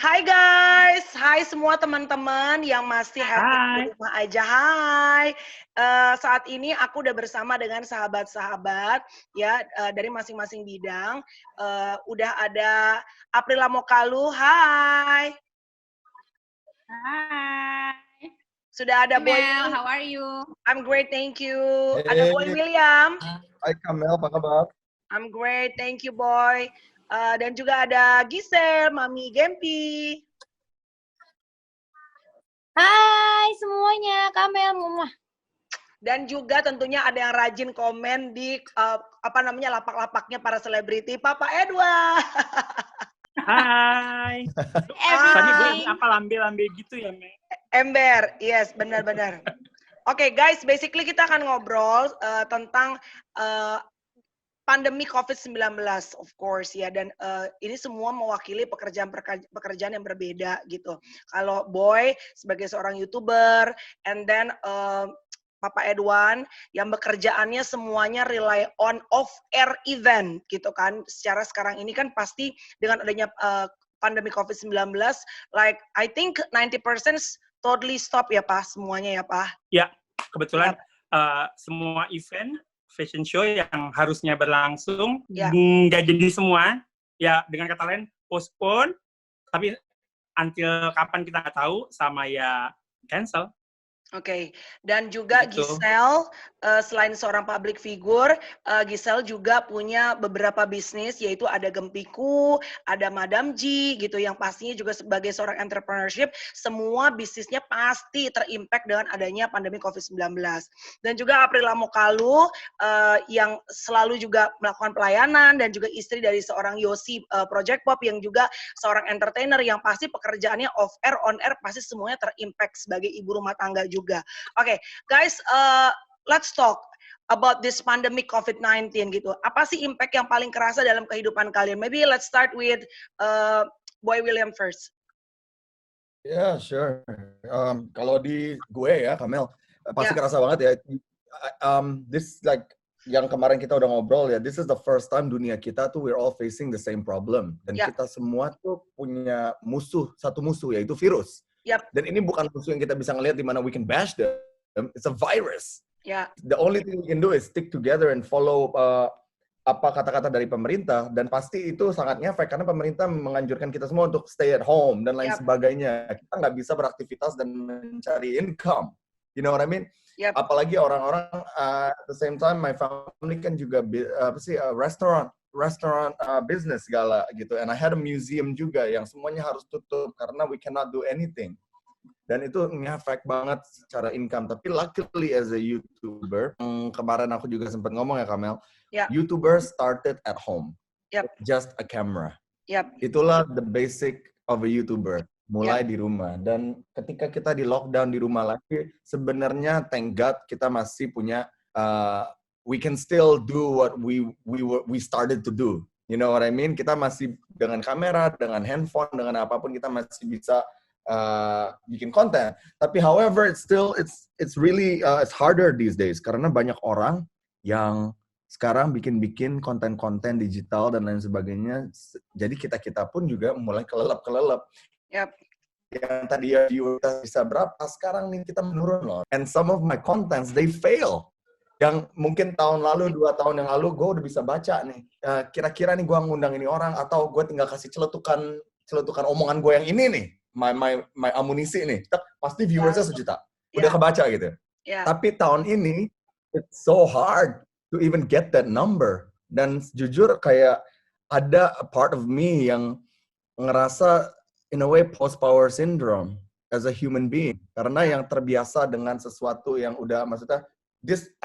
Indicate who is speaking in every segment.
Speaker 1: Hai guys, hai semua teman-teman yang masih happy di
Speaker 2: Hai.
Speaker 1: rumah aja. Hai, saat ini aku udah bersama dengan sahabat-sahabat ya dari masing-masing bidang. Udah ada Aprila Mokalu, hai.
Speaker 3: Hai.
Speaker 1: Sudah ada Boy
Speaker 3: Mel,
Speaker 1: William.
Speaker 3: how are you?
Speaker 1: I'm great, thank you.
Speaker 4: Hey.
Speaker 1: Ada Boy William.
Speaker 4: Hai Kamel, apa kabar?
Speaker 1: I'm great, thank you Boy. Dan juga ada Giselle, Mami Gempi.
Speaker 5: Hai semuanya, Kamel Mama.
Speaker 1: Dan juga tentunya ada yang rajin komen di lapak-lapaknya para selebriti, Papa Edward.
Speaker 2: Hai. Tadi gue apa lambe-lambe gitu ya, Me?
Speaker 1: Ember, yes, benar-benar. Oke, guys, basically kita akan ngobrol tentang pandemi COVID-19, of course ya, dan ini semua mewakili pekerjaan yang berbeda gitu. Kalau Boy sebagai seorang YouTuber, and then Papa Edwan yang bekerjaannya semuanya rely on off-air event gitu kan. Secara sekarang ini kan pasti dengan adanya pandemi COVID-19, like I think 90% totally stop ya Pak, semuanya ya Pak?
Speaker 2: Ya, kebetulan semua event fashion show yang harusnya berlangsung nggak jadi semua. Ya, dengan kata lain postpone, tapi until kapan kita nggak tahu, sama ya cancel.
Speaker 1: Oke, dan juga Giselle, selain seorang public figure, Giselle juga punya beberapa bisnis, yaitu ada Gempiku, ada Madam G, gitu, yang pastinya juga sebagai seorang entrepreneurship, semua bisnisnya pasti terimpact dengan adanya pandemi COVID-19. Dan juga Aprila Mokalu, yang selalu juga melakukan pelayanan, dan juga istri dari seorang Yosi Project Pop, yang juga seorang entertainer, yang pasti pekerjaannya off-air, on-air, pasti semuanya terimpact sebagai ibu rumah tangga juga. Oke, guys, let's talk about this pandemic COVID-19 gitu. Apa sih impact yang paling kerasa dalam kehidupan kalian? Maybe let's start with Boy William first.
Speaker 4: Yeah, sure. Kalau di gue ya, Kamel, pasti kerasa banget ya. This like yang kemarin kita udah ngobrol ya. This is the first time dunia kita tuh we're all facing the same problem, dan kita semua tuh punya satu musuh yaitu virus. Dan ini bukan musuh yang kita bisa ngelihat di mana we can bash them. It's a virus. The only thing we can do is stick together and follow apa kata-kata dari pemerintah, dan pasti itu sangat ngefek karena pemerintah menganjurkan kita semua untuk stay at home dan lain sebagainya. Kita nggak bisa beraktivitas dan mencari income. You know what I mean? Apalagi orang-orang at the same time my family kan juga restaurant business segala gitu, and I had a museum juga yang semuanya harus tutup karena we cannot do anything, dan itu ngefek banget secara income. Tapi luckily as a YouTuber, kemarin aku juga sempat ngomong ya Kamel, YouTuber started at home, just a camera. Itulah the basic of a YouTuber, mulai di rumah. Dan ketika kita di lockdown di rumah lagi, sebenarnya thank God kita masih punya we can still do what we started to do. You know what I mean? Kita masih dengan kamera, dengan handphone, dengan apapun kita masih bisa bikin konten. Tapi however, it's really it's harder these days karena banyak orang yang sekarang bikin konten-konten digital dan lain sebagainya. Jadi kita pun juga mulai kelelep. Yang tadi ya viewer bisa berapa, sekarang nih kita menurun loh. And some of my contents they fail. Yang mungkin tahun lalu, 2 tahun yang lalu, gue udah bisa baca nih. Kira-kira nih gue ngundang ini orang, atau gue tinggal kasih celetukan omongan gue yang ini nih. My amunisi nih. Pasti viewersnya 1 juta. Udah kebaca gitu. Tapi tahun ini, it's so hard to even get that number. Dan jujur kayak ada a part of me yang ngerasa in a way post-power syndrome as a human being. Karena yang terbiasa dengan sesuatu yang udah, maksudnya,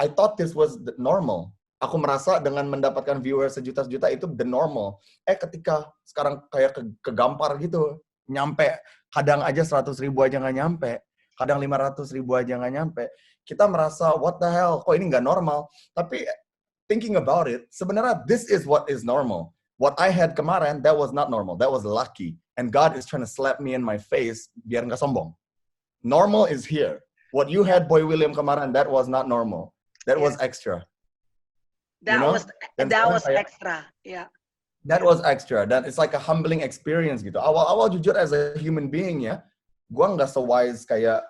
Speaker 4: I thought this was the normal. Aku merasa dengan mendapatkan viewers sejuta itu the normal. Ketika sekarang kayak kegampar gitu, nyampe kadang aja 100.000 aja nggak nyampe, kadang 500.000 aja nggak nyampe. Kita merasa what the hell, kok ini nggak normal. Tapi thinking about it, sebenarnya this is what is normal. What I had kemarin, that was not normal. That was lucky. And God is trying to slap me in my face biar nggak sombong. Normal is here. What you had, Boy William, kemarin, that was not normal. That was extra.
Speaker 1: That was extra.
Speaker 4: That was extra. Dan it's like a humbling experience gitu. Awal-awal jujur as a human being ya, gue nggak se-wise kayak,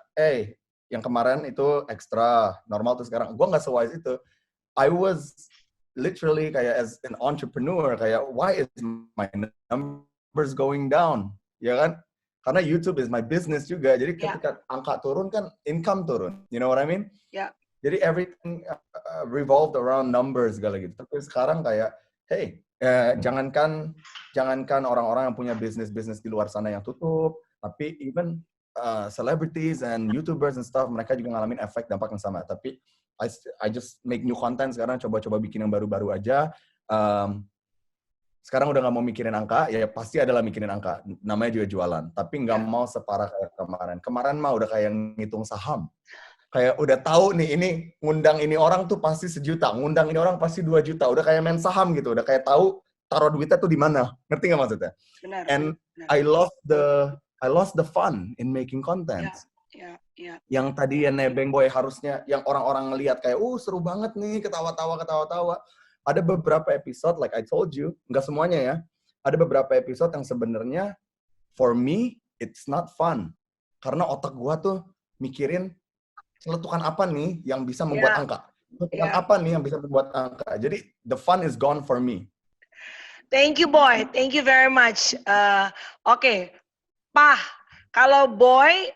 Speaker 4: yang kemarin itu extra, normal tuh sekarang. Gue nggak se-wise itu. I was literally kayak as an entrepreneur, kayak why is my numbers going down? Ya kan? Karena YouTube is my business juga. Jadi ketika angka turun kan income turun. You know what I mean?
Speaker 1: Yeah.
Speaker 4: Jadi everything revolved around numbers segala gitu. Tapi sekarang kayak, hey, jangankan orang-orang yang punya bisnis di luar sana yang tutup, tapi even celebrities and YouTubers and stuff, mereka juga ngalamin efek dampak yang sama. Tapi I just make new content sekarang, coba-coba bikin yang baru-baru aja. Sekarang udah nggak mau mikirin angka, ya pasti adalah mikirin angka. Namanya juga jualan. Tapi nggak mau separah kayak kemarin. Kemarin mah udah kayak ngitung saham. Kayak udah tahu nih, ini ngundang ini orang tuh pasti 1 juta, ngundang ini orang pasti 2 juta. Udah kayak main saham gitu, udah kayak tahu taruh duitnya tuh di mana. Ngerti nggak maksudnya?
Speaker 1: Benar.
Speaker 4: And
Speaker 1: benar.
Speaker 4: I lost the fun in making content.
Speaker 1: Yeah.
Speaker 4: Yang tadi ya nebeng boy harusnya, yang orang-orang ngelihat kayak, seru banget nih, ketawa-tawa. Ada beberapa episode, like I told you, nggak semuanya ya. Ada beberapa episode yang sebenarnya, for me, it's not fun. Karena otak gua tuh mikirin, celetukan apa nih yang bisa membuat angka? Celetukan apa nih yang bisa membuat angka? Jadi, the fun is gone for me.
Speaker 1: Thank you, Boy. Thank you very much. Oke. Pah, kalau Boy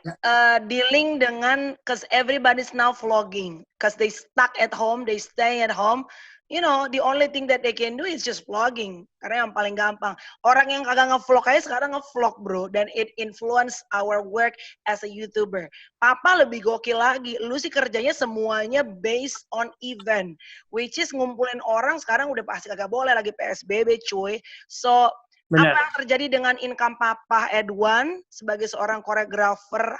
Speaker 1: dealing dengan, because everybody's now vlogging, because they stuck at home, they stay at home, you know, the only thing that they can do is just vlogging. Karena yang paling gampang. Orang yang kagak nge-vlog aja sekarang nge-vlog, bro. Dan it influence our work as a YouTuber. Papa lebih gokil lagi. Lu sih kerjanya semuanya based on event. Which is ngumpulin orang sekarang udah pasti kagak boleh, lagi PSBB, cuy. So,
Speaker 2: benar.
Speaker 1: Apa yang terjadi dengan income Papa Edwan sebagai seorang koreografer,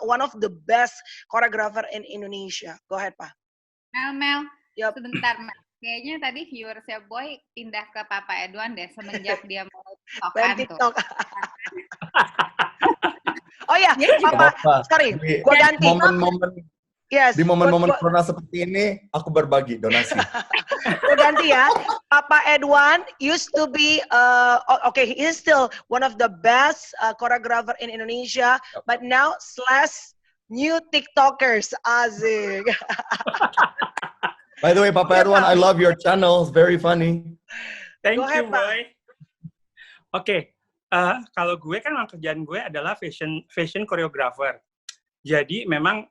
Speaker 1: one of the best choreographer in Indonesia? Go ahead, Pak.
Speaker 3: Mel,
Speaker 1: Yep.
Speaker 3: sebentar, Mel. Kayaknya tadi viewersnya Boy pindah ke Papa Edwan deh semenjak dia mau
Speaker 1: TikTok. Oh ya, Papa, sorry, gue ganti.
Speaker 4: Di momen-momen corona seperti ini, aku berbagi donasi.
Speaker 1: Gue ganti ya. Papa Edwan used to be, he is still one of the best choreographer in Indonesia, but now / new TikTokers. Asik.
Speaker 4: By the way, Papa Edwan, I love your channel. It's very funny.
Speaker 2: Thank you, Boy. Oke, kalau gue kan kerjaan gue adalah fashion choreographer. Jadi memang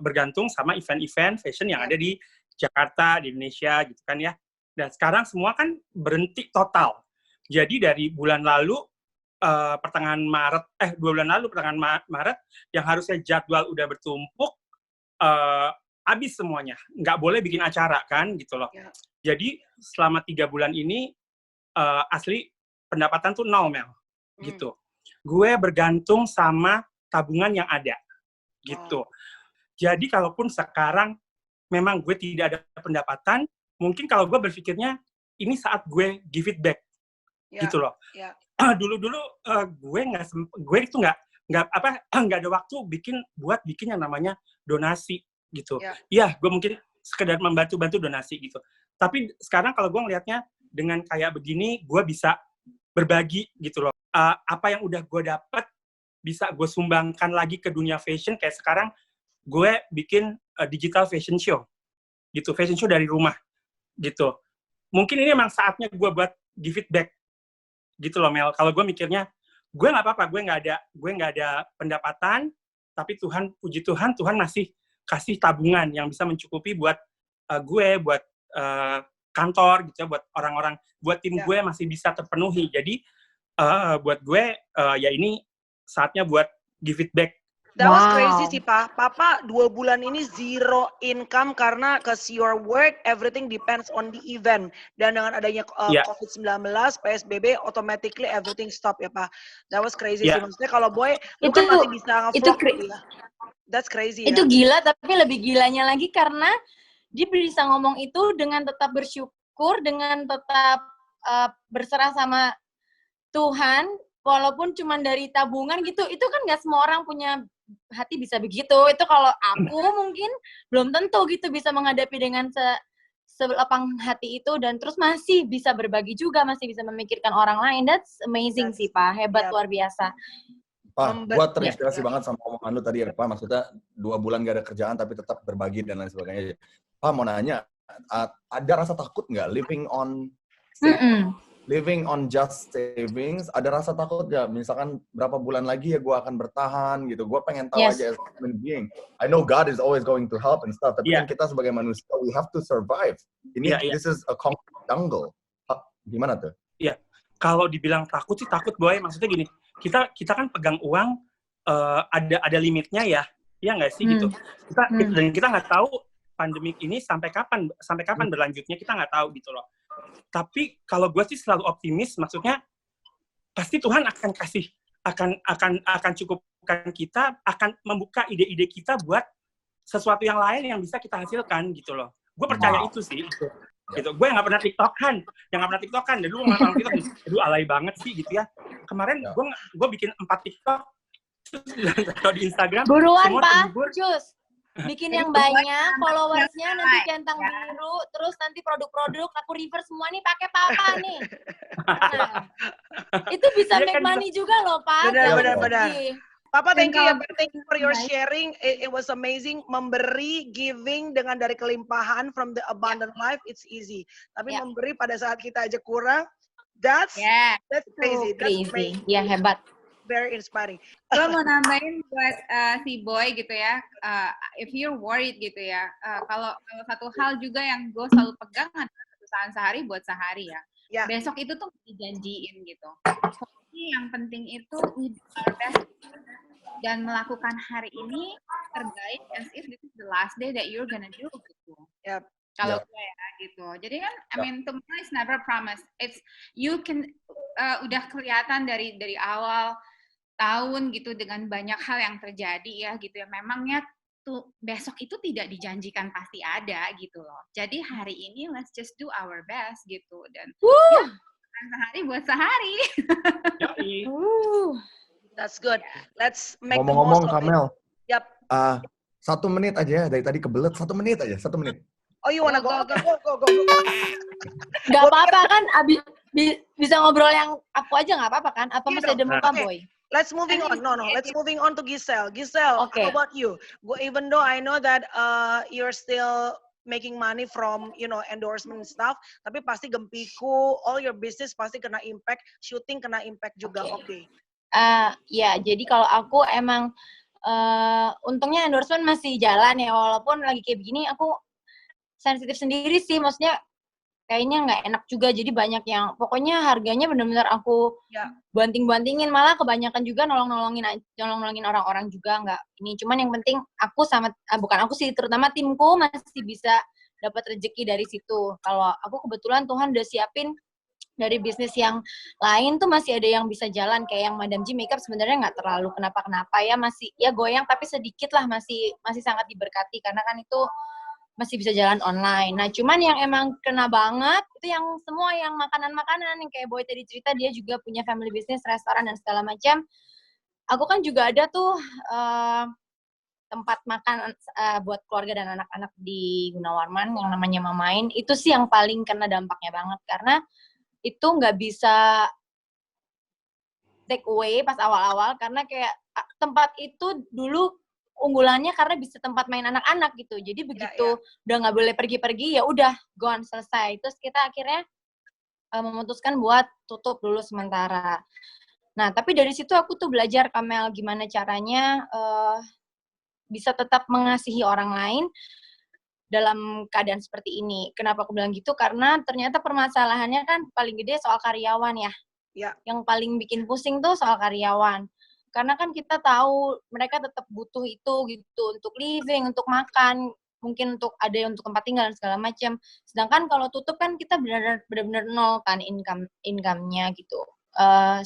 Speaker 2: bergantung sama event-event fashion yang ada di Jakarta, di Indonesia gitu kan ya. Dan sekarang semua kan berhenti total. Jadi dari bulan lalu, pertengahan Maret, 2 bulan lalu pertengahan Maret, yang harusnya jadwal udah bertumpuk, habis semuanya. Nggak boleh bikin acara kan gitu loh. Jadi selama 3 bulan ini, asli pendapatan tuh 0, Mel. Gitu. Gue bergantung sama tabungan yang ada, gitu. Jadi kalaupun sekarang memang gue tidak ada pendapatan, mungkin kalau gue berpikirnya ini saat gue give it back, gitu loh. Dulu-dulu gue itu nggak ada waktu buat bikin yang namanya donasi, gitu. Iya, gue mungkin sekedar membantu donasi gitu. Tapi sekarang kalau gue ngelihatnya dengan kayak begini, gue bisa berbagi gitu loh. Apa yang udah gue dapat bisa gue sumbangkan lagi ke dunia fashion. Kayak sekarang gue bikin digital fashion show gitu, fashion show dari rumah gitu. Mungkin ini emang saatnya gue buat give it back gitu loh, Mel. Kalau gue mikirnya gue nggak apa-apa, gue nggak ada pendapatan, tapi puji Tuhan masih kasih tabungan yang bisa mencukupi buat gue, buat kantor gitu ya, buat orang-orang, buat tim gue masih bisa terpenuhi. Jadi buat gue ya ini saatnya buat give it back.
Speaker 1: That was crazy sih, Pak. Papa 2 bulan ini zero income karena cause your work, everything depends on the event. Dan dengan adanya COVID-19, PSBB, automatically everything stop ya, Pak. That was crazy sih. Maksudnya kalau Boy, lu kan masih bisa nge-vlog ya. That's crazy
Speaker 5: ya. Itu gila, tapi lebih gilanya lagi karena dia bisa ngomong itu dengan tetap bersyukur, dengan tetap berserah sama Tuhan, walaupun cuma dari tabungan gitu. Itu kan nggak semua orang punya hati bisa begitu. Itu kalau aku mungkin belum tentu gitu bisa menghadapi dengan selapang hati itu dan terus masih bisa berbagi juga, masih bisa memikirkan orang lain. That's amazing sih, Pak. Hebat, luar biasa.
Speaker 4: Pak, gue terinspirasi banget sama omongan lu tadi, Pak. Maksudnya 2 bulan gak ada kerjaan tapi tetap berbagi dan lain sebagainya. Pak, mau nanya, ada rasa takut nggak living on just savings? Ada rasa takut nggak? Misalkan berapa bulan lagi ya gue akan bertahan gitu. Gue pengen tahu aja as human being. I know God is always going to help and stuff. Tapi kan kita sebagai manusia, we have to survive. This is a concrete jungle. Gimana tuh?
Speaker 2: Iya. Kalau dibilang takut sih takut, Boy. Maksudnya gini, kita kan pegang uang ada limitnya ya. Iya nggak sih gitu. Dan kita nggak tahu pandemik ini sampai kapan berlanjutnya, kita nggak tahu gitu loh. Tapi kalau gue sih selalu optimis, maksudnya pasti Tuhan akan kasih, akan cukupkan kita, akan membuka ide-ide kita buat sesuatu yang lain yang bisa kita hasilkan gitu loh. Gue percaya itu sih. Gitu. Gue yang nggak pernah tiktokan, dan dulu nggak TikTok, aduh alay banget sih gitu ya. Kemarin gue bikin 4 TikTok atau di Instagram.
Speaker 5: Buruan Pak, Cus. Bikin yang banyak, followersnya nanti centang biru, terus nanti produk-produk aku reverse semua nih pakai Papa nih. Nah, itu bisa make money juga loh, Pak.
Speaker 1: Benar. Papa, thank you for your sharing. It was amazing. Memberi, giving dengan dari kelimpahan from the abundant life, it's easy. Tapi memberi pada saat kita aja kurang, that's crazy. That's crazy.
Speaker 5: Ya, hebat.
Speaker 1: Very inspiring.
Speaker 3: Gue mau nambahin buat si Boy gitu ya, if you're worried gitu ya, kalau satu hal juga yang gue selalu pegang adalah kesusahan sehari buat sehari ya. Besok itu tuh dijanjiin gitu. Jadi yang penting itu we do our best dan melakukan hari ini terbaik as if this is the last day that you're gonna do gitu. Kalau gue ya gitu. Jadi kan, I mean, tomorrow is never promised. It's you can udah kelihatan dari awal tahun gitu dengan banyak hal yang terjadi ya gitu ya. Memangnya tuh besok itu tidak dijanjikan pasti ada gitu loh. Jadi hari ini let's just do our best gitu dan sehari buat sehari.
Speaker 1: That's good. Let's make
Speaker 4: ngomong-ngomong Kamel.
Speaker 1: Yap.
Speaker 4: 1 menit aja dari tadi kebelet. 1 menit aja. 1 menit.
Speaker 1: Oh, you wanna go?
Speaker 5: Gak apa-apa kan, bisa ngobrol yang aku aja nggak apa-apa kan? Apa masih ada muka, Boy?
Speaker 1: Let's moving on. No. Let's moving on to Giselle. Giselle, how about you? Even though I know that you're still making money from endorsement stuff, tapi pasti Gempiku, all your business pasti kena impact, shooting kena impact juga. Oke.
Speaker 5: Ya, jadi kalau aku emang untungnya endorsement masih jalan ya, walaupun lagi kayak begini aku sensitif sendiri sih, maksudnya kayaknya nggak enak juga, jadi banyak yang pokoknya harganya benar-benar aku banting-bantingin, malah kebanyakan juga nolongin orang-orang juga, nggak ini, cuman yang penting aku bukan aku sih, terutama timku masih bisa dapat rezeki dari situ. Kalau aku kebetulan Tuhan udah siapin dari bisnis yang lain tuh masih ada yang bisa jalan, kayak yang Madam G Makeup sebenarnya nggak terlalu kenapa-kenapa ya, masih ya goyang tapi sedikit lah, masih sangat diberkati karena kan itu masih bisa jalan online. Nah, cuman yang emang kena banget itu yang semua yang makanan-makanan yang kayak Boy tadi cerita, dia juga punya family business, restoran dan segala macam. Aku kan juga ada tuh tempat makan buat keluarga dan anak-anak di Gunawarman yang namanya Mamain. Itu sih yang paling kena dampaknya banget karena itu nggak bisa take away pas awal-awal karena kayak tempat itu dulu unggulannya karena bisa tempat main anak-anak gitu. Jadi begitu udah nggak boleh pergi-pergi, ya udah gone, selesai. Terus kita akhirnya memutuskan buat tutup dulu sementara. Nah, tapi dari situ aku tuh belajar, Kamel, gimana caranya bisa tetap mengasihi orang lain dalam keadaan seperti ini. Kenapa aku bilang gitu? Karena ternyata permasalahannya kan paling gede soal karyawan ya. Yang paling bikin pusing tuh soal karyawan. Karena kan kita tahu mereka tetap butuh itu gitu untuk living, untuk makan, mungkin untuk ada yang untuk tempat tinggal dan segala macam. Sedangkan kalau tutup kan kita benar-benar nol kan income-nya gitu.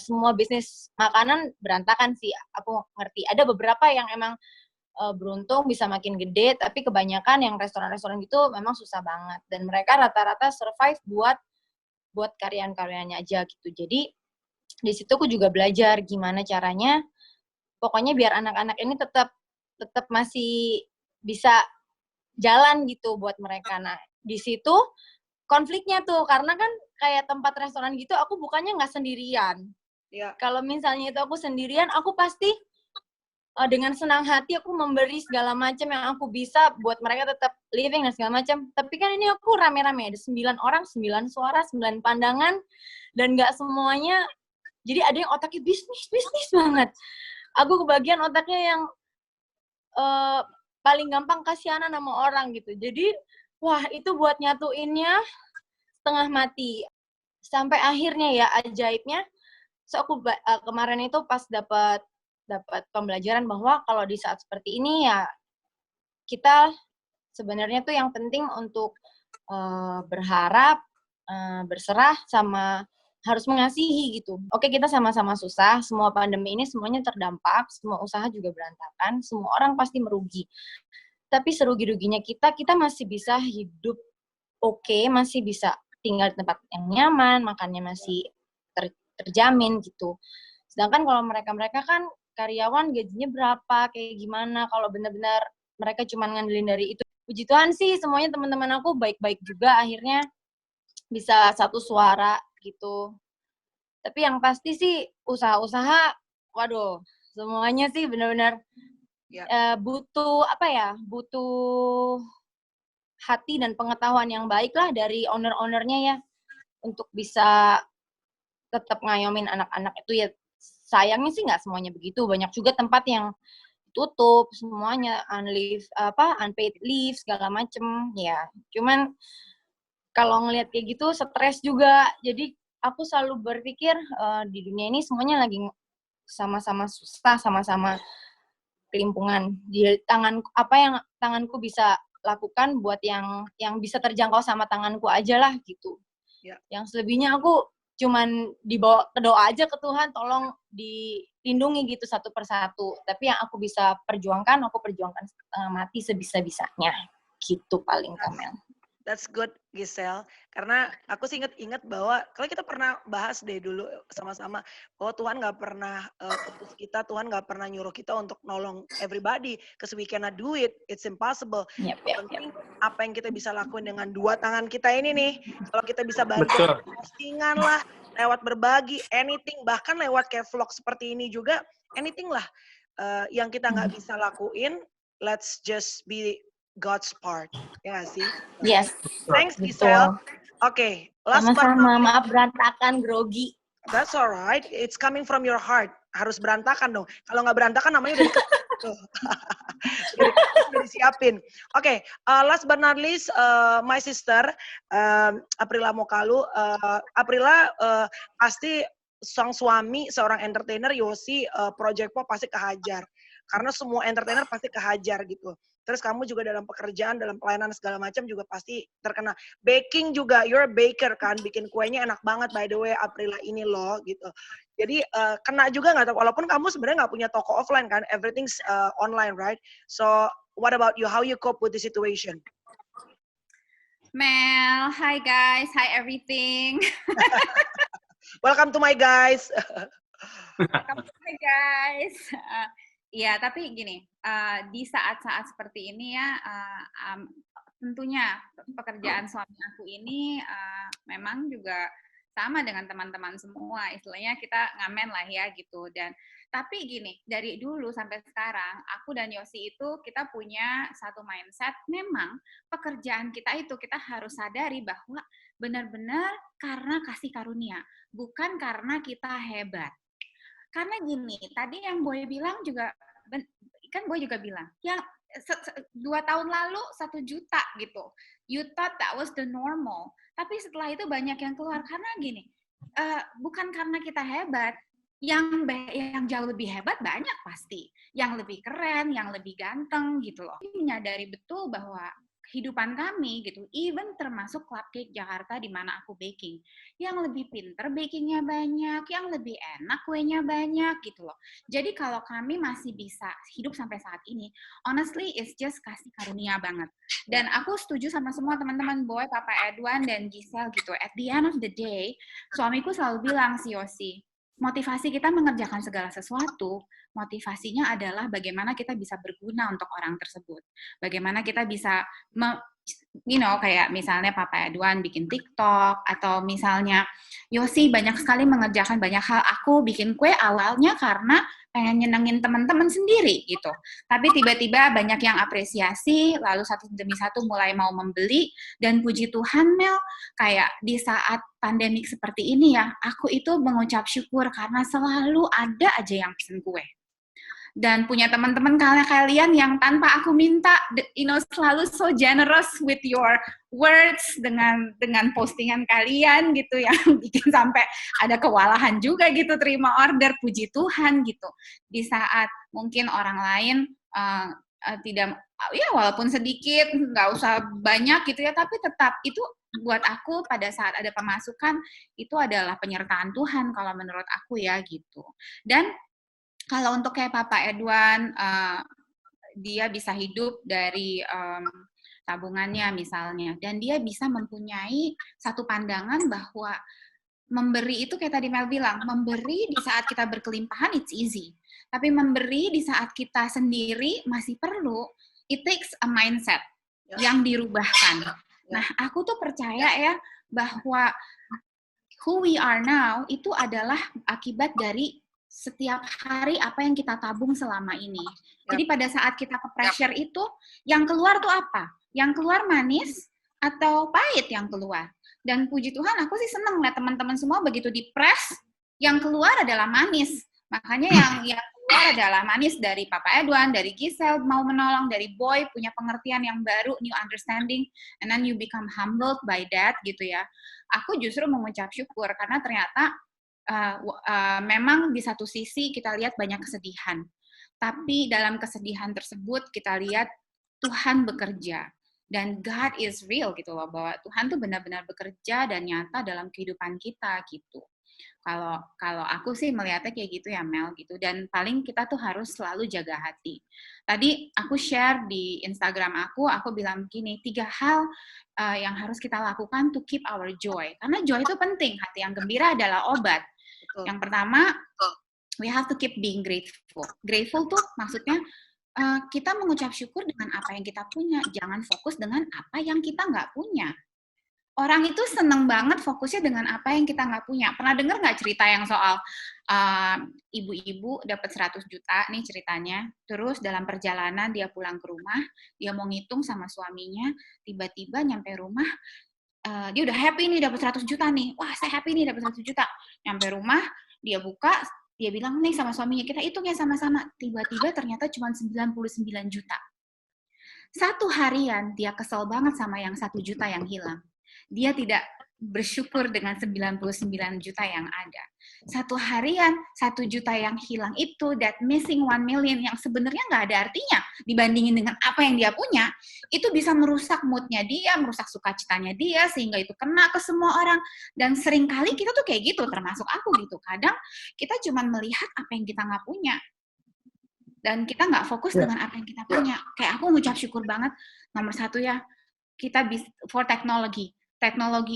Speaker 5: Semua bisnis makanan berantakan sih, aku ngerti. Ada beberapa yang emang beruntung bisa makin gede, tapi kebanyakan yang restoran-restoran gitu memang susah banget. Dan mereka rata-rata survive buat karyawan-karyawannya aja gitu. Jadi di situ aku juga belajar gimana caranya pokoknya biar anak-anak ini tetap masih bisa jalan gitu buat mereka. Nah, di situ konfliknya tuh, karena kan kayak tempat restoran gitu aku bukannya nggak sendirian.
Speaker 1: Ya.
Speaker 5: Kalau misalnya itu aku sendirian, aku pasti dengan senang hati aku memberi segala macam yang aku bisa buat mereka tetap living dan segala macam. Tapi kan ini aku rame-rame, ada 9 orang, 9 suara, 9 pandangan, dan nggak semuanya. Jadi ada yang otaknya bisnis banget. Aku kebagian otaknya yang paling gampang kasihanan sama orang gitu. Jadi wah, itu buat nyatuinnya setengah mati. Sampai akhirnya ya, ajaibnya, so aku kemarin itu pas dapat pembelajaran bahwa kalau di saat seperti ini ya, kita sebenarnya tuh yang penting untuk berharap, berserah, sama harus mengasihi gitu. Oke, kita sama-sama susah, semua pandemi ini semuanya terdampak, semua usaha juga berantakan, semua orang pasti merugi. Tapi serugi-ruginya kita masih bisa hidup oke, masih bisa tinggal di tempat yang nyaman, makannya masih terjamin gitu. Sedangkan kalau mereka kan karyawan gajinya berapa, kayak gimana, kalau benar-benar mereka cuma ngandelin dari itu. Puji Tuhan sih semuanya teman-teman aku baik-baik juga, akhirnya bisa satu suara gitu. Tapi yang pasti sih usaha-usaha, waduh, semuanya sih benar-benar butuh hati dan pengetahuan yang baik lah dari owner-ownernya ya, untuk bisa tetap ngayomin anak-anak itu ya. Sayangnya sih nggak semuanya begitu, banyak juga tempat yang tutup semuanya, unpaid leave segala macem ya. Cuman kalau ngelihat kayak gitu stres juga. Jadi aku selalu berpikir di dunia ini semuanya lagi sama-sama susah, sama-sama kelimpungan. Di apa yang tanganku bisa lakukan buat yang bisa terjangkau sama tanganku aja lah gitu. Ya. Yang selebihnya aku cuman dibawa ke doa aja ke Tuhan, tolong dilindungi gitu satu persatu. Tapi yang aku bisa perjuangkan, aku perjuangkan setengah mati sebisa-bisanya. Gitu paling, Kamel.
Speaker 1: That's good, Giselle. Karena aku sih ingat bahwa kalau kita pernah bahas deh dulu sama-sama bahwa Tuhan nggak pernah putus kita, Tuhan nggak pernah nyuruh kita untuk nolong everybody, because we cannot do it, it's impossible. Penting apa yang kita bisa lakuin dengan dua tangan kita ini nih. Kalau kita bisa bantu postingan lah, lewat berbagi, anything, bahkan lewat kayak vlog seperti ini juga, anything lah yang kita nggak bisa lakuin, let's just be God's part, ya sih?
Speaker 5: Yes.
Speaker 1: Thanks, Giselle. Oke, last
Speaker 5: sama-sama. Maaf berantakan, grogi.
Speaker 1: That's alright. It's coming from your heart. Harus berantakan dong. Kalau nggak berantakan namanya udah udah disiapin. Oke, last but not least, my sister Aprila Mokalu. Aprila pasti sang suami seorang entertainer, Yosi, Project Pop pasti kehajar. Karena semua entertainer pasti kehajar gitu. Terus kamu juga dalam pekerjaan, dalam pelayanan segala macam juga pasti terkena. Baking juga, you're a baker kan, bikin kuenya enak banget by the way, Aprila ini loh gitu. Jadi kena juga nggak, walaupun kamu sebenarnya nggak punya toko offline kan, everything's online, right? So what about you? How you cope with the situation?
Speaker 3: Mel, hi guys, hi everything.
Speaker 1: Welcome to my guys.
Speaker 3: Welcome to my guys. Iya, tapi gini, di saat-saat seperti ini ya, tentunya pekerjaan suami aku ini memang juga sama dengan teman-teman semua, istilahnya kita ngamen lah ya gitu. Dan tapi gini, dari dulu sampai sekarang, aku dan Yosi itu kita punya satu mindset, memang pekerjaan kita itu kita harus sadari bahwa benar-benar karena kasih karunia, bukan karena kita hebat. Karena gini, tadi yang Boy bilang juga, kan Boy juga bilang, ya 2 tahun lalu 1 juta gitu. You thought that was the normal. Tapi setelah itu banyak yang keluar. Karena gini, bukan karena kita hebat, yang jauh lebih hebat banyak pasti. Yang lebih keren, yang lebih ganteng gitu loh. Menyadari betul bahwa kehidupan kami gitu, even termasuk Club Cake Jakarta di mana aku baking, yang lebih pinter bakingnya banyak, yang lebih enak kuenya banyak gitu loh. Jadi kalau kami masih bisa hidup sampai saat ini, honestly it's just kasih karunia banget. Dan aku setuju sama semua teman-teman Boy, Papa Edwan dan Giselle gitu. At the end of the day, suamiku selalu bilang si Yosi, motivasi kita mengerjakan segala sesuatu, motivasinya adalah bagaimana kita bisa berguna untuk orang tersebut. Bagaimana kita bisa kayak misalnya Papa Edwan bikin TikTok, atau misalnya Yosi banyak sekali mengerjakan banyak hal. Aku bikin kue awalnya karena pengen nyenengin teman-teman sendiri gitu. Tapi tiba-tiba banyak yang apresiasi, lalu satu demi satu mulai mau membeli, dan puji Tuhan Mel, kayak di saat pandemik seperti ini ya, aku itu mengucap syukur karena selalu ada aja yang pesen kue. Dan punya teman-teman kalian yang tanpa aku minta, selalu so generous with your words dengan postingan kalian gitu, yang bikin sampai ada kewalahan juga gitu terima order, puji Tuhan gitu. Di saat mungkin orang lain tidak, ya walaupun sedikit, nggak usah banyak gitu ya, tapi tetap itu buat aku pada saat ada pemasukan itu adalah penyertaan Tuhan kalau menurut aku ya gitu. Dan kalau untuk kayak Papa Edwan, dia bisa hidup dari tabungannya misalnya, dan dia bisa mempunyai satu pandangan bahwa memberi itu kayak tadi Mel bilang, memberi di saat kita berkelimpahan it's easy, tapi memberi di saat kita sendiri masih perlu, it takes a mindset yang dirubahkan. Nah, aku tuh percaya ya bahwa who we are now itu adalah akibat dari setiap hari apa yang kita tabung selama ini. Jadi pada saat kita ke pressure itu, yang keluar tuh apa? Yang keluar manis atau pahit yang keluar? Dan puji Tuhan, aku sih seneng lihat teman-teman semua begitu di-press, yang keluar adalah manis. Makanya yang keluar adalah manis dari Papa Edwan, dari Giselle, mau menolong, dari Boy, punya pengertian yang baru, new understanding, and then you become humbled by that, gitu ya. Aku justru mengucap syukur, karena ternyata memang di satu sisi kita lihat banyak kesedihan, tapi dalam kesedihan tersebut kita lihat Tuhan bekerja, dan God is real gitu loh, bahwa Tuhan tuh benar-benar bekerja dan nyata dalam kehidupan kita gitu. Kalau aku sih melihatnya kayak gitu ya Mel gitu, dan paling kita tuh harus selalu jaga hati. Tadi aku share di Instagram aku bilang begini, 3 hal yang harus kita lakukan to keep our joy, karena joy itu penting, hati yang gembira adalah obat. Yang pertama, we have to keep being grateful. Grateful tuh maksudnya kita mengucap syukur dengan apa yang kita punya, jangan fokus dengan apa yang kita nggak punya. Orang itu seneng banget fokusnya dengan apa yang kita nggak punya. Pernah dengar nggak cerita yang soal ibu-ibu dapat 100 juta nih ceritanya, terus dalam perjalanan dia pulang ke rumah, dia mau ngitung sama suaminya, tiba-tiba nyampe rumah, dia udah happy nih dapat 100 juta nih. Wah, saya happy nih dapat 100 juta. Nyampe rumah, dia buka, dia bilang nih sama suaminya, kita hitung ya sama-sama. Tiba-tiba ternyata cuma 99 juta. Satu harian dia kesel banget sama yang 1 juta yang hilang. Dia tidak bersyukur dengan 99 juta yang ada. Satu harian, 1 juta yang hilang itu, that missing 1 million yang sebenarnya nggak ada artinya dibandingin dengan apa yang dia punya, itu bisa merusak moodnya dia, merusak sukacitanya dia, sehingga itu kena ke semua orang. Dan seringkali kita tuh kayak gitu, termasuk aku gitu. Kadang kita cuma melihat apa yang kita nggak punya, dan kita nggak fokus dengan apa yang kita punya. Kayak aku ngucap syukur banget, nomor 1 ya, kita bisa for teknologi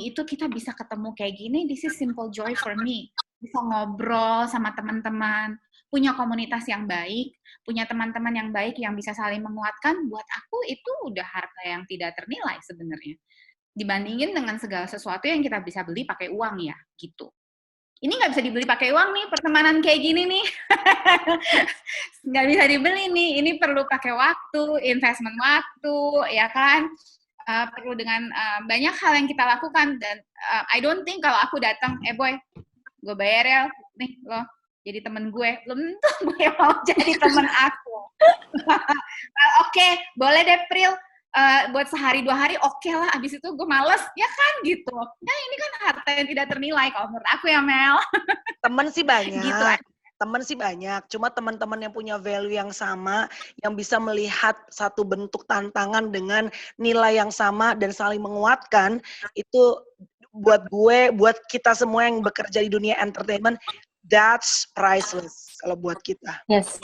Speaker 3: itu kita bisa ketemu kayak gini, this is simple joy for me. Bisa ngobrol sama teman-teman, punya komunitas yang baik, punya teman-teman yang baik yang bisa saling menguatkan, buat aku itu udah harta yang tidak ternilai sebenarnya. Dibandingin dengan segala sesuatu yang kita bisa beli pakai uang ya, gitu. Ini nggak bisa dibeli pakai uang nih, pertemanan kayak gini nih. Nggak bisa dibeli nih, ini perlu pakai waktu, investment waktu, ya kan? Perlu dengan banyak hal yang kita lakukan, dan I don't think kalau aku datang, Boy, gue bayar ya, nih lo jadi temen gue, belum tentu gue mau jadi temen aku. Oke, boleh deh Pril, buat sehari 2 hari, oke lah, abis itu gue males, ya kan gitu. Nah ini kan harta yang tidak ternilai kalau menurut aku ya Mel.
Speaker 1: Temen sih banyak.
Speaker 3: Gitu.
Speaker 1: Teman sih banyak, cuma teman-teman yang punya value yang sama, yang bisa melihat satu bentuk tantangan dengan nilai yang sama dan saling menguatkan, itu buat gue, buat kita semua yang bekerja di dunia entertainment, that's priceless kalau buat kita.
Speaker 5: Yes.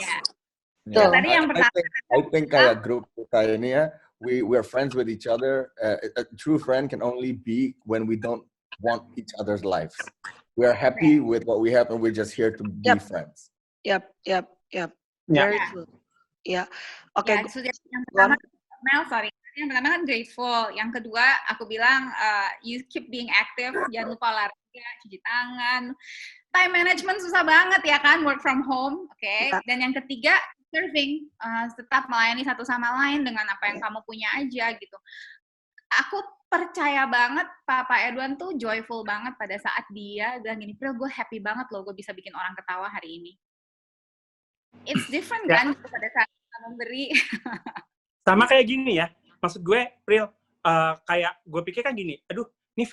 Speaker 3: Yeah. Tadi yang pertama,
Speaker 4: I think kayak grup kayak ini ya, we're friends with each other. A true friend can only be when we don't want each other's lives. We are happy with what we have, and we're just here to be friends.
Speaker 1: Yep. Very true. Yeah. Okay.
Speaker 3: Yang pertama, Mel, sorry. Yang pertama kan grateful. Yang kedua aku bilang you keep being active, jangan lupa olahraga, cuci tangan. Time management susah banget ya kan, work from home, oke. Okay? Dan yang ketiga serving, tetap melayani satu sama lain dengan apa yang kamu punya aja gitu. Aku percaya banget Papa Edwan tuh joyful banget pada saat dia bilang gini, Pril, gue happy banget loh gue bisa bikin orang ketawa hari ini. It's different kan pada saat kita memberi.
Speaker 2: Sama kayak gini ya, maksud gue, Pril, kayak gue pikir kan gini, aduh, ini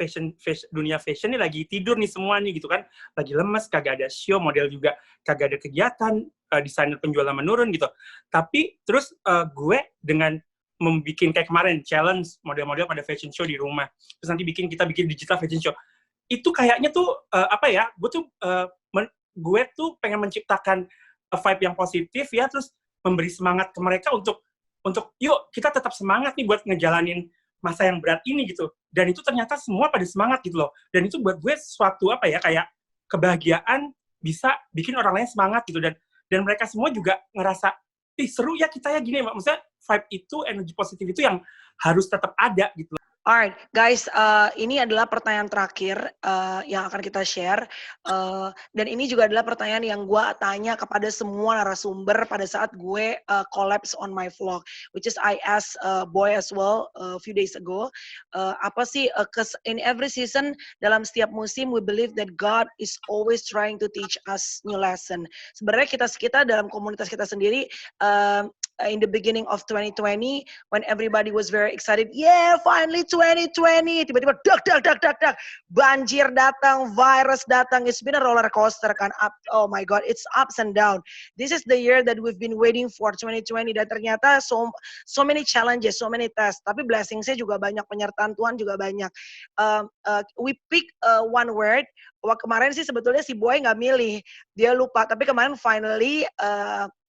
Speaker 2: dunia fashion ini lagi tidur nih semua nih gitu kan, lagi lemes, kagak ada show, model juga kagak ada kegiatan, desainer penjualan menurun gitu. Tapi terus gue dengan membuat kayak kemarin challenge model-model pada fashion show di rumah, terus nanti kita bikin digital fashion show, itu kayaknya tuh gue tuh pengen menciptakan vibe yang positif ya, terus memberi semangat ke mereka untuk yuk kita tetap semangat nih buat ngejalanin masa yang berat ini gitu. Dan itu ternyata semua pada semangat gitu loh. Dan itu buat gue suatu kayak kebahagiaan bisa bikin orang lain semangat gitu. Dan mereka semua juga ngerasa, seru ya kita ya gini. Maksudnya vibe itu, energi positif itu yang harus tetap ada gitu loh.
Speaker 1: Alright, guys, ini adalah pertanyaan terakhir yang akan kita share. Dan ini juga adalah pertanyaan yang gue tanya kepada semua narasumber pada saat gue collapse on my vlog, which is I asked Boy as well a few days ago. Apa sih, in every season, dalam setiap musim, we believe that God is always trying to teach us new lesson. Sebenarnya kita dalam komunitas kita sendiri, in the beginning of 2020, when everybody was very excited, yeah, finally 2020, tiba-tiba dak, banjir datang, virus datang, it's been a roller coaster kan, oh my god, it's ups and down. This is the year that we've been waiting for, 2020, dan ternyata so many challenges, so many tests, tapi blessing-nya juga banyak, penyertaan Tuhan juga banyak. We pick one word. Wah, kemarin sih sebetulnya si Boy nggak milih, dia lupa. Tapi kemarin finally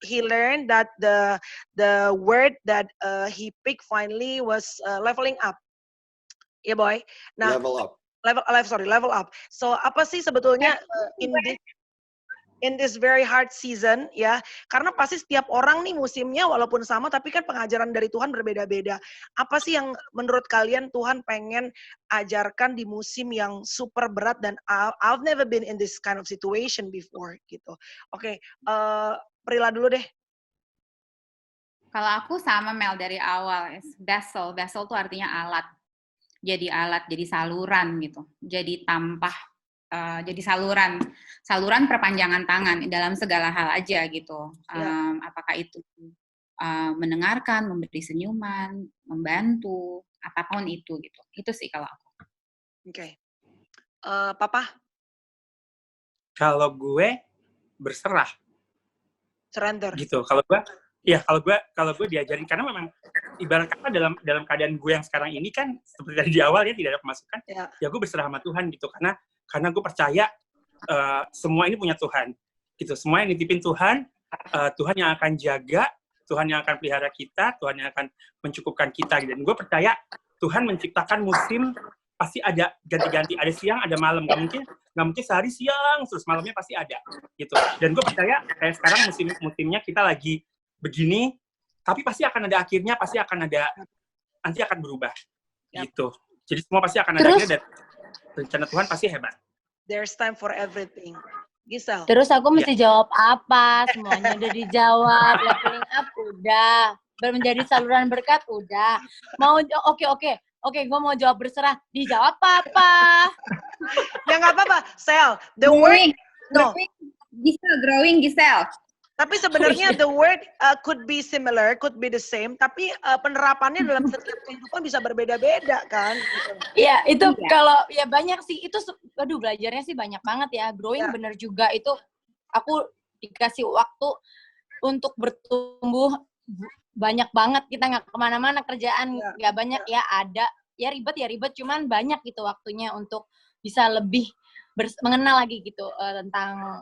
Speaker 1: he learned that the word that he picked finally was leveling up. Ya, Boy. Nah, level up. So apa sih sebetulnya in this very hard season ya, karena pasti setiap orang nih musimnya walaupun sama tapi kan pengajaran dari Tuhan berbeda-beda. Apa sih yang menurut kalian Tuhan pengen ajarkan di musim yang super berat, dan I've never been in this kind of situation before gitu. Oke, Prila dulu deh.
Speaker 3: Kalau aku sama Mel dari awal, vessel tuh artinya alat. Jadi alat, jadi saluran gitu. Jadi tampah. Jadi saluran perpanjangan tangan dalam segala hal aja gitu. Apakah itu mendengarkan, memberi senyuman, membantu, apapun itu gitu. Itu sih kalau aku.
Speaker 1: Oke. Papa?
Speaker 2: Kalau gue berserah.
Speaker 1: Surrender.
Speaker 2: Gitu. Kalau gue diajarin, karena memang ibarat kata dalam keadaan gue yang sekarang ini kan seperti tadi di awal ya, tidak ada pemasukan. Ya gue berserah sama Tuhan gitu, karena gue percaya semua ini punya Tuhan, gitu. Semua yang dititipin Tuhan, Tuhan yang akan jaga, Tuhan yang akan pelihara kita, Tuhan yang akan mencukupkan kita. Gitu. Dan gue percaya Tuhan menciptakan musim, pasti ada ganti-ganti, ada siang, ada malam. Gak mungkin sehari siang, terus malamnya pasti ada, gitu. Dan gue percaya kayak sekarang musimnya kita lagi begini, tapi pasti akan ada akhirnya, nanti akan berubah, gitu. Jadi semua pasti akan ada akhirnya, dan rencana Tuhan pasti hebat.
Speaker 1: There's time for everything. Gisel.
Speaker 5: Terus aku mesti jawab apa? Semuanya udah dijawab. Leveling up udah. Menjadi saluran berkat udah. Mau Oke, gue mau jawab berserah. Dijawab apa?
Speaker 1: Ya nggak apa-apa. Sel, the word. No.
Speaker 3: Gisel.
Speaker 1: Tapi sebenarnya the word could be similar, could be the same, tapi penerapannya dalam setiap kehidupan bisa berbeda-beda kan?
Speaker 5: Iya, itu kalau ya banyak sih, itu belajarnya sih banyak banget ya. Growing bener juga, itu aku dikasih waktu untuk bertumbuh banyak banget. Kita nggak kemana-mana, kerjaan nggak banyak ya, ada ya ribet, cuman banyak gitu waktunya untuk bisa lebih mengenal lagi gitu tentang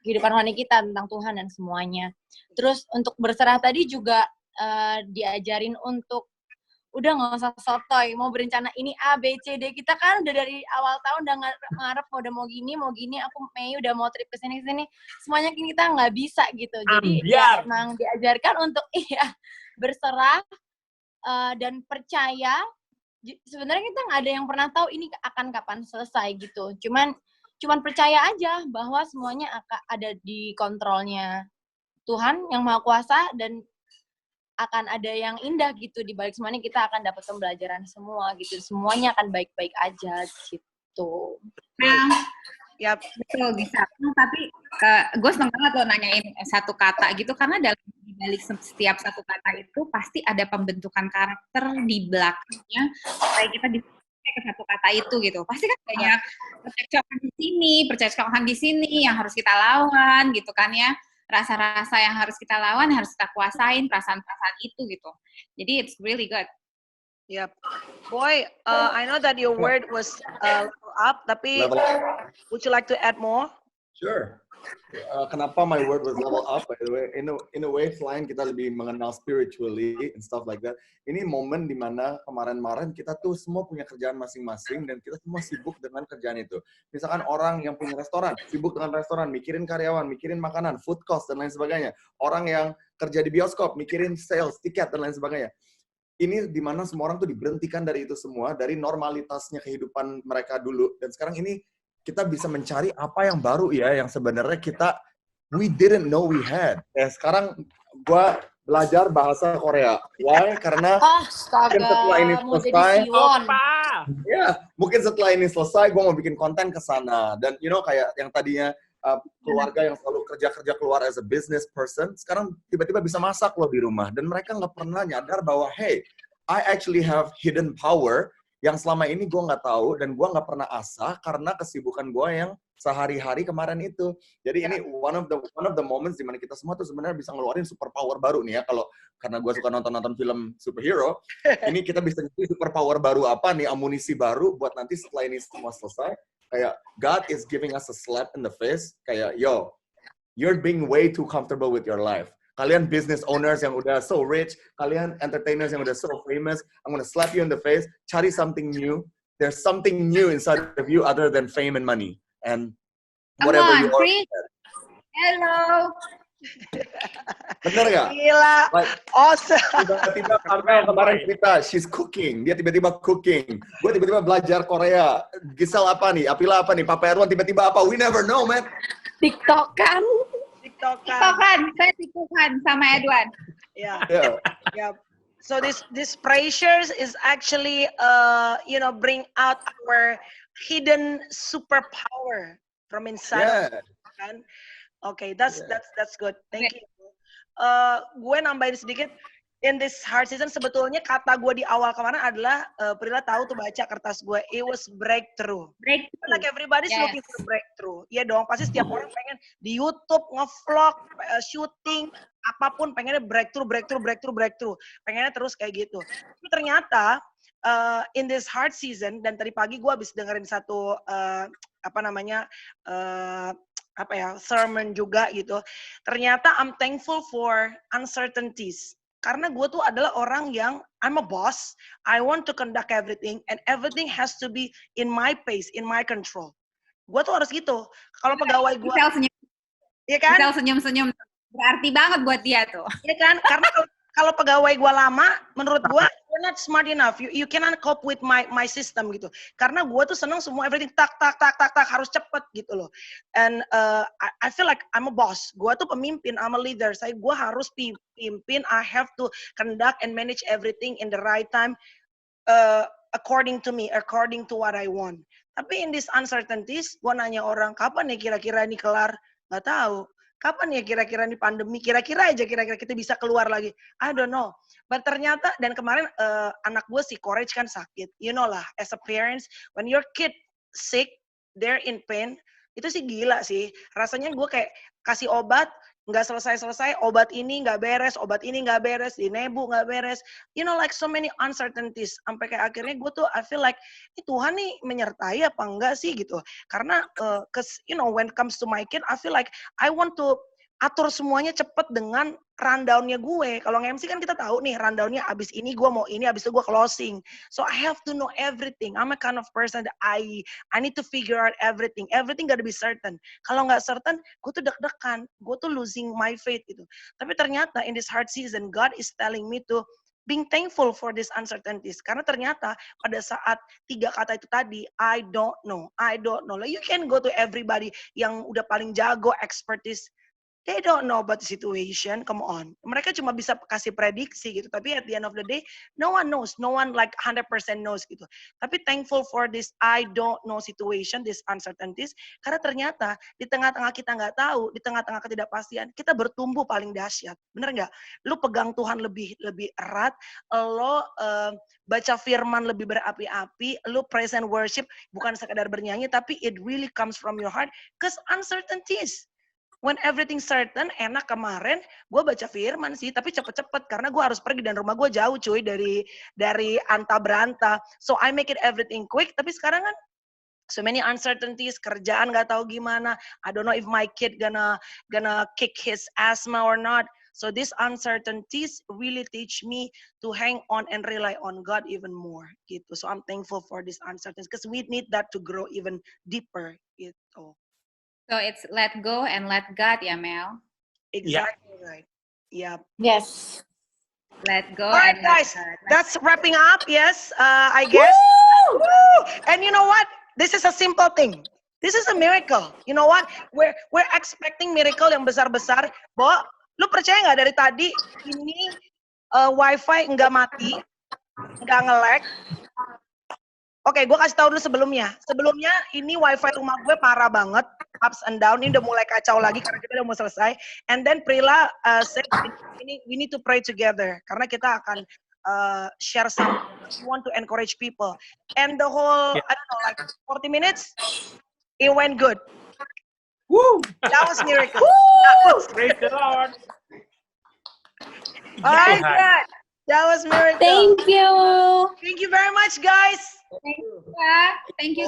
Speaker 5: kehidupan rohani kita, tentang Tuhan dan semuanya. Terus untuk berserah tadi juga diajarin untuk udah nggak usah sotoy, mau berencana ini A, B, C, D. Kita kan udah dari awal tahun udah ngarep udah mau gini, aku Mei udah mau trip ke sini. Semuanya kita nggak bisa gitu. Jadi ya emang diajarkan untuk berserah, dan percaya. Sebenarnya kita nggak ada yang pernah tahu ini akan kapan selesai gitu. Cuman percaya aja bahwa semuanya akan ada di kontrolnya Tuhan yang Maha Kuasa, dan akan ada yang indah gitu di balik semuanya. Kita akan dapat pembelajaran semua gitu. Semuanya akan baik-baik aja gitu.
Speaker 3: Ya betul bisa. Tapi gue seneng banget lo nanyain satu kata gitu, karena dalam balik setiap satu kata itu pasti ada pembentukan karakter di belakangnya supaya kita bisa ke satu kata itu gitu. Pasti kan banyak percakapan di sini yang harus kita lawan gitu kan ya. Rasa-rasa yang harus kita lawan, harus kita kuasain, perasaan-perasaan itu gitu. Jadi it's really good.
Speaker 1: Yep. Boy, I know that your word was level up, tapi would you like to add more?
Speaker 4: Sure. Kenapa my word was level up, by the way, in a way, selain kita lebih mengenal spiritually and stuff like that, ini momen dimana kemarin-kemarin kita tuh semua punya kerjaan masing-masing dan kita semua sibuk dengan kerjaan itu. Misalkan orang yang punya restoran, sibuk dengan restoran, mikirin karyawan, mikirin makanan, food cost, dan lain sebagainya. Orang yang kerja di bioskop, mikirin sales, tiket, dan lain sebagainya. Ini dimana semua orang tuh diberhentikan dari itu semua, dari normalitasnya kehidupan mereka dulu, dan sekarang ini kita bisa mencari apa yang baru ya, yang sebenarnya we didn't know we had. Sekarang gue belajar bahasa Korea. Why? Karena mungkin setelah ini selesai, mungkin setelah ini selesai, gue mau bikin konten ke sana. Dan kayak yang tadinya keluarga yang selalu kerja keluar as a business person, sekarang tiba-tiba bisa masak loh di rumah. Dan mereka nggak pernah nyadar bahwa, hey, I actually have hidden power yang selama ini gue nggak tahu dan gue nggak pernah asah karena kesibukan gue yang sehari-hari kemarin itu. Jadi ini one of the moments dimana kita semua tuh sebenarnya bisa ngeluarin super power baru nih ya. Karena gue suka nonton film superhero, ini kita bisa nyari super power baru apa nih, amunisi baru buat nanti setelah ini semua selesai. Kayak God is giving us a slap in the face. Kayak, yo, you're being way too comfortable with your life. Kalian business owners yang udah so rich, kalian entertainers yang udah so famous, I'm gonna slap you in the face, cari something new. There's something new inside of you other than fame and money. And whatever you are.
Speaker 3: Hello.
Speaker 4: Bener gak?
Speaker 1: Gila. Awesome.
Speaker 4: Tiba-tiba kemarin cerita, she's cooking. Dia tiba-tiba cooking. Gue tiba-tiba belajar Korea. Giselle apa nih? Apila apa nih? Papa Erwan tiba-tiba apa? We never know, man.
Speaker 5: TikTokan.
Speaker 3: Saya TikTokan sama Edwan.
Speaker 1: Yeah. So this pressures is actually bring out our hidden superpower from inside. Kan? Okay, that's good. Thank you. Gue nambahin sedikit. In this hard season, sebetulnya kata gue di awal kemarin adalah, Prila tahu tuh baca kertas gue, it was breakthrough. Like everybody's looking for breakthrough. Iya dong, pasti setiap orang pengen di YouTube, nge-vlog, syuting, apapun pengennya breakthrough. Pengennya terus kayak gitu. Tapi ternyata, in this hard season, dan tadi pagi gue habis dengerin satu, sermon juga gitu. Ternyata I'm thankful for uncertainties. Karena gue tuh adalah orang yang, I'm a boss, I want to conduct everything, and everything has to be in my pace, in my control. Gue tuh harus gitu. Kalau pegawai gue... Iya kan?
Speaker 3: Giselle senyum-senyum. Berarti banget buat dia tuh.
Speaker 1: Iya kan? Karena kalau pegawai gue lama, menurut gue, you're not smart enough. You cannot cope with my system gitu. Karena gue tuh seneng semua everything tak harus cepet gitu loh. And I feel like I'm a boss. Gue tuh pemimpin, I'm a leader. Gue harus pimpin. I have to conduct and manage everything in the right time, according to me, according to what I want. Tapi in these uncertainties, gue nanya orang, kapan ya kira-kira ini kelar? Gak tahu. Kapan ya kira-kira nih pandemi, kira-kira kita bisa keluar lagi. I don't know. But ternyata, dan kemarin anak gue si Courage kan sakit. You know lah, as a parents, when your kid sick, they're in pain, itu sih gila sih. Rasanya gue kayak kasih obat, nggak selesai-selesai, obat ini nggak beres, di nebu nggak beres. You know, like so many uncertainties. Sampai kayak akhirnya gue tuh, I feel like, Tuhan nih menyertai apa enggak sih gitu. Karena, when it comes to my kid, I feel like I want to atur semuanya cepet dengan rundown-nya gue. Kalau nge-MC kan kita tahu nih, rundown-nya abis ini gue mau ini, abis itu gue closing. So I have to know everything. I'm a kind of person that I need to figure out everything. Everything gotta be certain. Kalau nggak certain, gue tuh deg-degan. Gue tuh losing my faith gitu. Tapi ternyata in this hard season, God is telling me to being thankful for these uncertainties. Karena ternyata pada saat 3 kata itu tadi, I don't know. Like you can go to everybody yang udah paling jago, expertise. They don't know about the situation, come on. Mereka cuma bisa kasih prediksi gitu, tapi at the end of the day, no one knows, no one like 100% knows gitu. Tapi thankful for this I don't know situation, this uncertainties, karena ternyata di tengah-tengah kita nggak tahu, di tengah-tengah ketidakpastian, kita bertumbuh paling dahsyat. Bener nggak? Lu pegang Tuhan lebih erat, lo baca firman lebih berapi-api, lu praise and worship, bukan sekadar bernyanyi, tapi it really comes from your heart, because uncertainties. When everything certain, enak kemarin, gue baca firman sih, tapi cepet-cepet karena gue harus pergi dan rumah gue jauh cuy dari anta beranta. So I make it everything quick, tapi sekarang kan so many uncertainties, kerjaan gak tahu gimana. I don't know if my kid gonna kick his asthma or not. So these uncertainties really teach me to hang on and rely on God even more gitu. So I'm thankful for these uncertainties because we need that to grow even deeper gitu.
Speaker 3: So it's let go and let God, ya Mel.
Speaker 1: Exactly right. Yep.
Speaker 5: Yes.
Speaker 3: Let go.
Speaker 1: All right, guys. That's wrapping up. Yes, I guess. Woo! And you know what? This is a simple thing. This is a miracle. You know what? We're expecting miracle yang besar-besar. Bo, lu percaya nggak dari tadi ini wifi nggak mati, nggak nge-lag. Oke, gue kasih tahu dulu sebelumnya. Sebelumnya ini wifi rumah gue parah banget, ups and down. Ini udah mulai kacau lagi karena kita udah mau selesai. And then Prila said, we need to pray together karena kita akan share something. We want to encourage people. And the whole, I don't know, like 40 minutes, it went good.
Speaker 2: Woo!
Speaker 1: That was miracle.
Speaker 2: Praise the Lord.
Speaker 1: All right, good. That was miracle.
Speaker 5: Thank you.
Speaker 1: Thank you very much, guys.
Speaker 3: Thank you, guys.
Speaker 2: Thank you,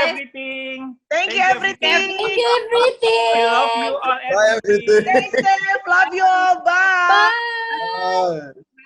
Speaker 2: everything.
Speaker 1: Thank you, everything.
Speaker 5: Thank you, everything.
Speaker 2: I love you all,
Speaker 4: Bye, everything.
Speaker 1: Stay safe. Love you all. Bye.
Speaker 5: Bye.
Speaker 4: Bye.